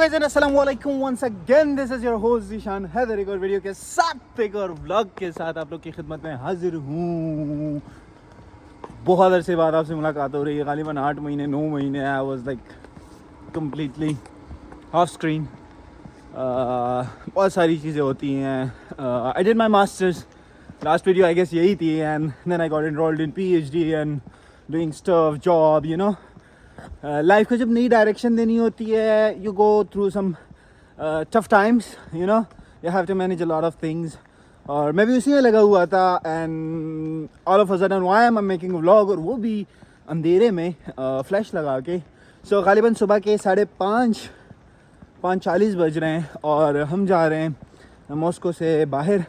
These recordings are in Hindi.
अस्सलामुअलैकुम once again, this is your host Zeeshan Haider एक और वीडियो के साथ, एक और व्लॉग के साथ आप लोग की खिदमत में हाजिर हूँ। बहुत अरसे बाद आपसे मुलाकात हो रही है, गालिबन 8 महीने 9 महीने। I was like completely off screen. बहुत सारी चीज़ें होती हैं। I did my masters, last video I guess यही थी, and then I got enrolled in PhD and doing stuff job, you know. Life को जब नई डायरेक्शन देनी होती है, you go through some tough times, you know, you have to manage a lot of things. और मैं भी उसी में लगा हुआ था, and all of a sudden why am I making a vlog, और वो भी अंधेरे में फ्लैश लगा के। सो गालिबन सुबह के 5:40 बज रहे हैं और हम जा रहे हैं मॉस्को से बाहर।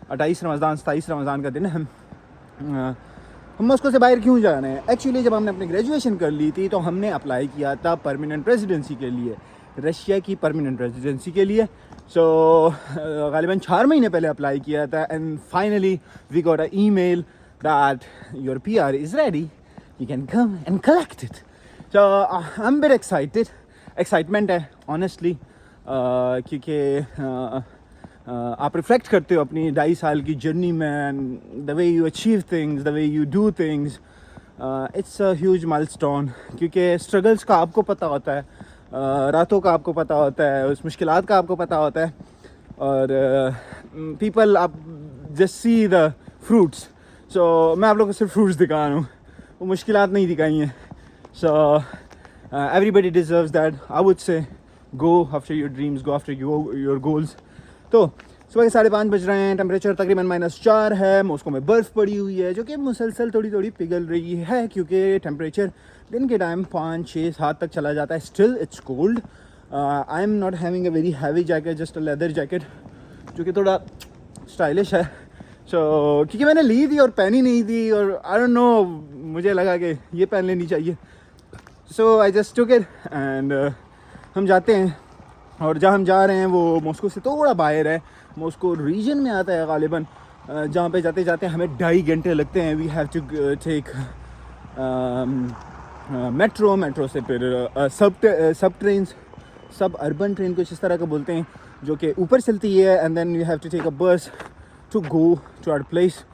28 रमज़ान 27 रमज़ान का दिन है। हम मॉस्को से बाहर क्यों जा रहे हैं? एक्चुअली जब हमने अपनी ग्रेजुएशन कर ली थी तो हमने अप्लाई किया था परमानेंट रेजिडेंसी के लिए, रशिया की परमानेंट रेजिडेंसी के लिए। सो गालिबन 4 महीने पहले अप्लाई किया था, and finally we got a email that your PR is ready, you can come and collect it. So I am bit excitement है ऑनेस्टली, क्योंकि आप रिफ्लेक्ट करते हो अपनी 2.5 साल की जर्नी में, the way you achieve things, the way you do things. It's a huge milestone, क्योंकि स्ट्रगल्स का आपको पता होता है, रातों का आपको पता होता है, उस मुश्किलात का आपको पता होता है, और पीपल आप जस्ट सी द फ्रूट्स। सो मैं आप लोगों को सिर्फ फ्रूट्स दिखा रहा हूँ, वो मुश्किलात नहीं दिखाई हैं। So everybody deserves that, I would say go after your dreams, go after your goals. तो सुबह के 5:30 बज रहे हैं, टेम्परेचर तकरीबन -4 है। मॉस्को में बर्फ़ पड़ी हुई है जो कि मुसलसल थोड़ी थोड़ी पिघल रही है, क्योंकि टेम्परेचर दिन के टाइम 5, 6, 7 तक चला जाता है। Still it's cold. I am not having a very heavy jacket, just a leather jacket जो कि थोड़ा स्टाइलिश है। सो क्योंकि मैंने ली थी और पहनी नहीं थी, और आई डोंट नो, मुझे लगा कि ये पहन लेनी चाहिए। So I just took it and हम जाते हैं। और जहाँ हम जा रहे हैं वो मॉस्को से थोड़ा बाहर है, मॉस्को रीजन में आता है गालिबन, जहाँ पे जाते जाते हमें 2.5 घंटे लगते हैं। We have to take metro से फिर सब ट्रेन्स, सब अर्बन ट्रेन कुछ इस तरह का बोलते हैं, जो कि ऊपर चलती है, and then you have to take a bus to go to our place.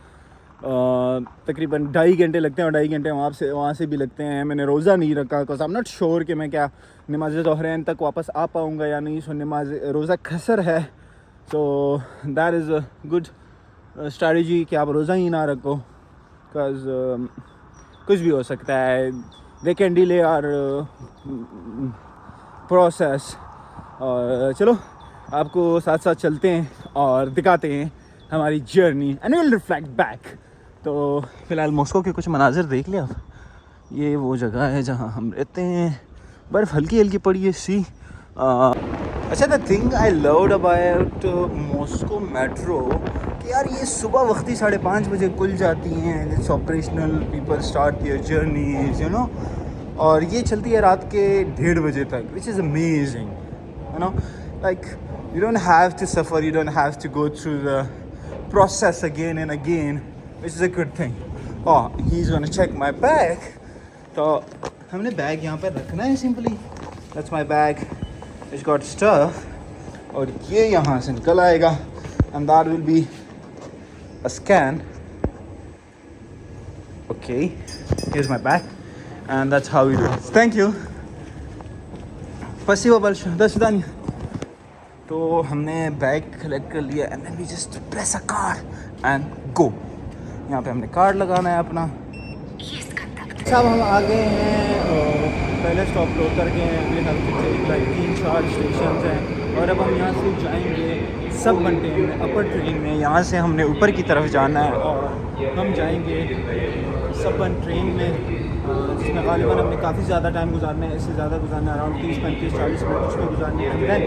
तकरीबन 2.5 घंटे लगते हैं, और 2.5 घंटे वहाँ से भी लगते हैं। मैंने रोज़ा नहीं रखा, because I am not sure कि मैं क्या नमाज ज़ोहरैन तक वापस आ पाऊँगा या नहीं। सो नमाज रोज़ा खसर है, so that is a good strategy कि आप रोज़ा ही ना रखो, बिकॉज कुछ भी हो सकता है। They can delay our process. और चलो आपको साथ साथ चलते हैं और दिखाते हैं हमारी journey, and will reflect back. तो फ़िलहाल मॉस्को के कुछ मनाजिर देख लिया आप। ये वो जगह है जहाँ हम रहते हैं, बर्फ़ हल्की हल्की पड़ी है सी। अच्छा, the thing I loved about Moscow metro कि यार ये सुबह वक्ती 5:30 बजे खुल जाती हैं, it's operational, people start their journeys, you know. और ये चलती है रात के 1:30 बजे तक, which is amazing, you know. Like you don't have to suffer, you don't have to go through the process again and again, which is a good thing. Oh, he's gonna check my bag. तो हमने बैग यहाँ पर रखना है simply. That's my bag. It's got stuff. और ये यहाँ से निकल आएगा, and that will be a scan. Okay, here's my bag, and that's how we do it. Thank you. Спасибо большое. До свидания. तो हमने बैग कलेक्ट कर लिया, and then we just press a card and go. यहाँ पे हमने कार्ड लगाना है अपना। सब हम आ गए हैं, और पहले स्टॉप पे उतर गए हैं। We have to take like 3-4 station हैं, और अब हम यहाँ से जाएंगे सबर्बन ट्रेन में, अपर ट्रेन में। यहाँ से हमने ऊपर की तरफ जाना है, और हम जाएंगे सबर्बन ट्रेन में, जिसमें गालिबन हमने काफ़ी ज़्यादा टाइम गुजारना है, इससे ज़्यादा गुजारना है, अराउंड 30, 35, 40 मिनट उसमें गुजारने हैं। एंड देन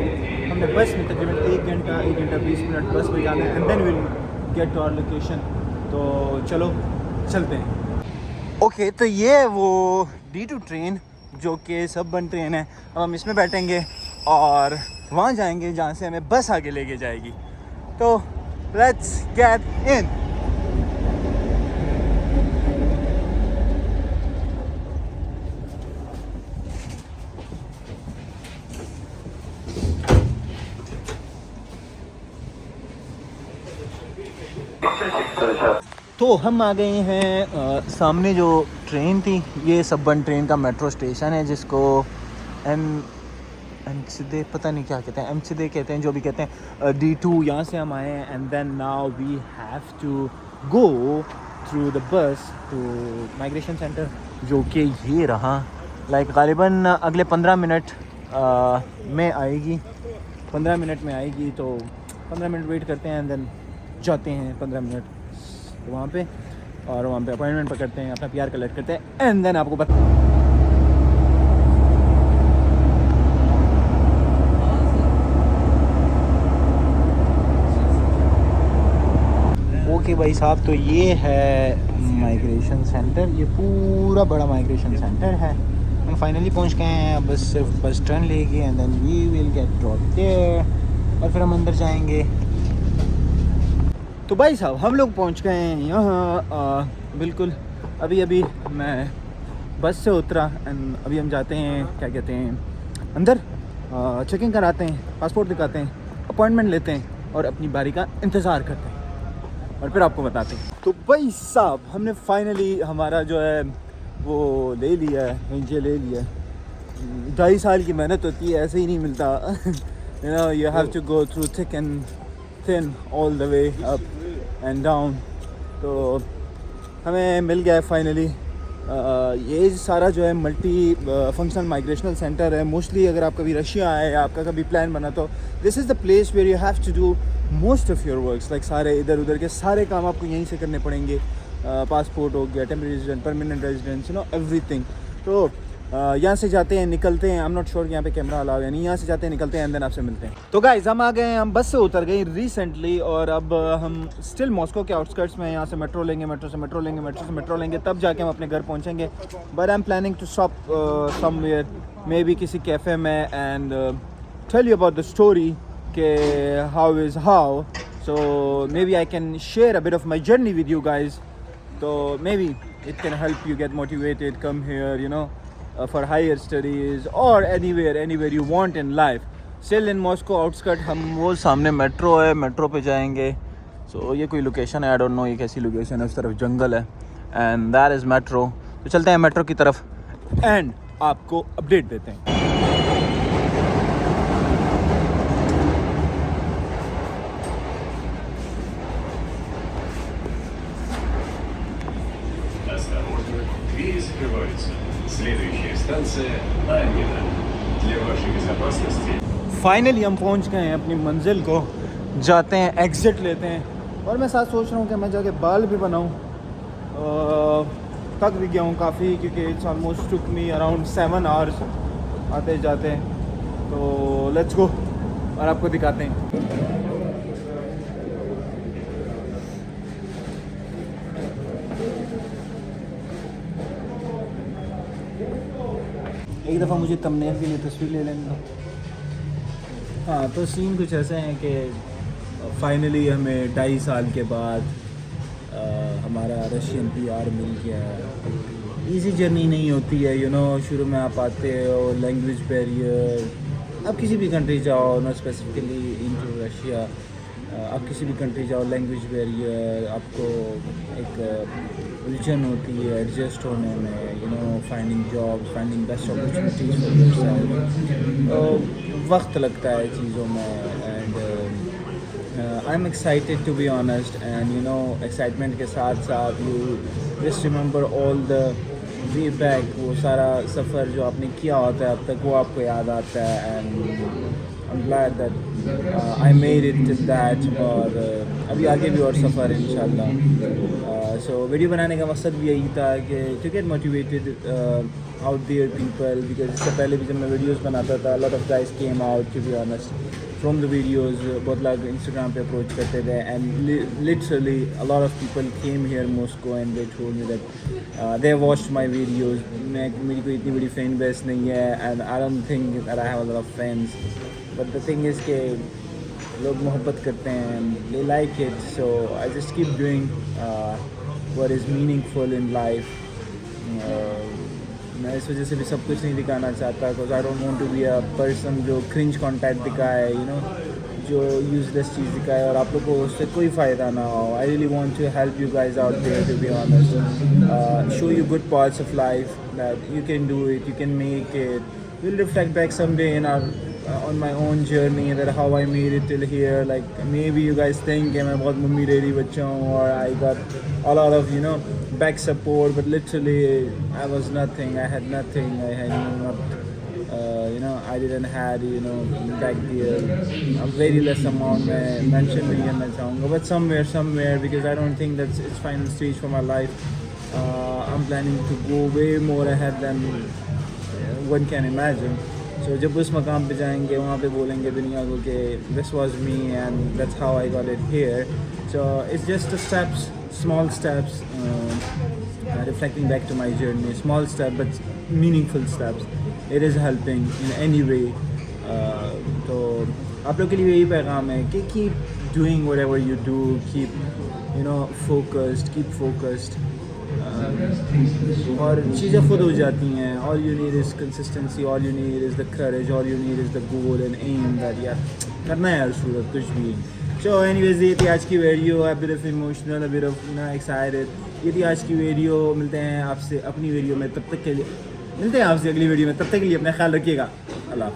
हमने बस में तकरीबन 1 घंटा 20 मिनट बस में जाना है, and then will get to our location. तो चलो चलते हैं। ओके, तो ये है वो D2 ट्रेन जो कि सबर्बन ट्रेन है। अब हम इसमें बैठेंगे और वहाँ जाएंगे जहाँ से हमें बस आगे लेके जाएगी। तो लेट्स गेट इन। तो हम आ गए हैं सामने जो ट्रेन थी, ये सबन ट्रेन का मेट्रो स्टेशन है जिसको एमसीडे पता नहीं क्या कहते हैं, एमसीडे कहते हैं, जो भी कहते हैं। D2 यहाँ से हम आए हैं and then now we have to go through the bus to migration centre, जो कि ये रहा। लाइक गालिबन अगले 15 मिनट में आएगी, 15 मिनट में आएगी। तो 15 मिनट वेट करते हैं एंड देन जाते हैं 15 मिनट वहाँ पे, और वहाँ पे अपॉइंटमेंट पकड़ते हैं, अपना PR कलेक्ट करते हैं एंड देन आपको बता। ओके भाई साहब, तो ये है माइग्रेशन सेंटर, ये पूरा बड़ा माइग्रेशन सेंटर है। हम फाइनली पहुँच गए हैं, बस सिर्फ बस टर्न लेगी and then we will get drop there, और फिर हम अंदर जाएंगे। तो भाई साहब हम लोग पहुंच गए हैं यहाँ, बिल्कुल अभी मैं बस से उतरा एंड अभी हम जाते हैं, क्या कहते हैं, अंदर चेकिंग कराते हैं, पासपोर्ट दिखाते हैं, अपॉइंटमेंट लेते हैं और अपनी बारी का इंतज़ार करते हैं और फिर आपको बताते हैं। तो भाई साहब हमने फाइनली हमारा जो है वो ले लिया है, मुझे ले लिया है। 2.5 साल की मेहनत होती है, ऐसे ही नहीं मिलता। You know you have to go through thick and thin all the way up and down. तो हमें मिल गया है फाइनली। ये सारा जो है मल्टी फंक्शनल माइग्रेशनल सेंटर है। मोस्टली अगर आप कभी रशिया आए, आपका कभी प्लान बना, तो this is the place where you have to do most of your works. Like सारे इधर उधर के सारे काम आपको यहीं से करने पड़ेंगे। पासपोर्ट हो गया, temporary resident, permanent residence, you know everything. तो यहाँ से जाते हैं, निकलते हैं। आई एम नॉट श्योर कि यहाँ पे कैमरा अलाउ है नहीं। यहाँ से जाते हैं, निकलते हैं एंड देन आपसे मिलते हैं। तो गाइज हम आ गए हैं, हम बस से उतर गए रिसेंटली और अब हम स्टिल मॉस्को के आउटस्कर्ट्स में। यहाँ से मेट्रो लेंगे, मेट्रो से मेट्रो लेंगे, मेट्रो से मेट्रो लेंगे, तब जाके हम अपने घर पहुँचेंगे। But I am planning to stop somewhere, maybe किसी कैफ़े में, and tell you about the story के how is how. So maybe I can share a bit of my journey with you guys. तो maybe it can help you get motivated, come here, you know, for higher studies or anywhere you want in life. Still in Moscow outskirt, हम वो सामने मेट्रो है, मेट्रो पे जाएंगे। So ये कोई लोकेशन है, आई डोंट नो ये कैसी लोकेशन है, उस तरफ जंगल है एंड दैट इज़ मेट्रो। तो चलते हैं मेट्रो की तरफ एंड आपको अपडेट देते हैं। Двери закрываются. Следующая станция Аннина. Для вашей безопасности. फाइनली हम पहुंच गए हैं अपनी मंजिल को, जाते हैं, एग्ज़िट लेते हैं। और मैं साथ सोच रहा हूँ कि मैं जाके बाल भी बनाऊँ। थक भी गया हूँ काफ़ी, क्योंकि it's almost took me around 7 hours आते जाते। तो लेट्स गो और आपको दिखाते हैं। एक दफ़ा मुझे थंबनेल के लिए तस्वीर ले लेने दो। हाँ, तो सीन कुछ ऐसे हैं कि फाइनली हमें 2.5 साल के बाद हमारा रशियन PR मिल गया है। ईज़ी जर्नी नहीं होती है, यू नो। शुरू में आप आते हो, लैंग्वेज बैरियर, आप किसी भी कंट्री जाओ, नॉट स्पेसिफिकली इनटू रशिया, आप किसी भी कंट्री जाओ, लैंग्वेज बैरियर, आपको एक उलझन होती है एडजस्ट होने में, you know, finding job, finding best opportunities for yourself. वक्त लगता है चीज़ों में and I am excited to be honest and you know, excitement के साथ साथ you just remember all the way back, वो सारा सफ़र जो आपने किया होता है अब तक, वो आपको याद आता है। And I'm glad that I made it to that, और अभी आगे भी और सफ़र है इंशाल्लाह। सो वीडियो बनाने का मकसद भी यही था कि to get motivated out there people, because इससे पहले भी जब मैं वीडियोस बनाता था, a lot of guys came out to be honest from the videos। बहुत लोग इंस्टाग्राम पे अप्रोच करते थे and literally a lot of people came here Moscow and they told me that they watched my videos। मेरी कोई इतनी बड़ी fan base नहीं है and I don't think that I have a lot of friends, but the thing is कि लोग मोहब्बत करते हैं, they like it, so I just keep doing what is meaningful in life। मैं इस वजह से भी सब कुछ नहीं दिखाना चाहता, because I don't want to be a person जो cringe content दिखाए, you know, जो यूजलेस चीज़ दिखाए और आप लोग को उससे कोई फ़ायदा ना हो. I really want to help you guys out there, to be honest, show you good parts of life that you can do it, you can make it. We'll reflect back someday in our on my own journey that how I made it till here. Like maybe you guys think मैं बहुत मम्मी डैडी बच्चा हूँ और I got a lot of back support, but literally I was nothing. I had nothing. I had not I didn't had back there a very less amount मैं mention नहीं करना चाहूँगा, but somewhere because I don't think that's it's final stage for my life. I'm planning to go way more ahead than one can imagine. So जब उस मकाम पे जाएंगे वहाँ पे बोलेंगे दुनिया को कि this was me and that's how I got it here. So it's just the steps, small steps, reflecting back to my journey, small step but meaningful steps. It is helping in any way. तो आप लोग के लिए यही पैगाम है कि keep doing whatever you do, keep focused, keep focused. और चीज़ें खुद हो जाती हैं. All you need is consistency, all you need is the courage, all you need is the goal and aim that यार करना है यार सूरत कुछ भी. So anyways ये थी आज की video, a bit of emotional, a bit of excited. ये थी आज की वीडियो. मिलते हैं आपसे अपनी वीडियो में, तब तक के लिए मिलते हैं आपसे अगली वीडियो में. तब तक के लिए अपना ख्याल रखिएगा. अल्लाह.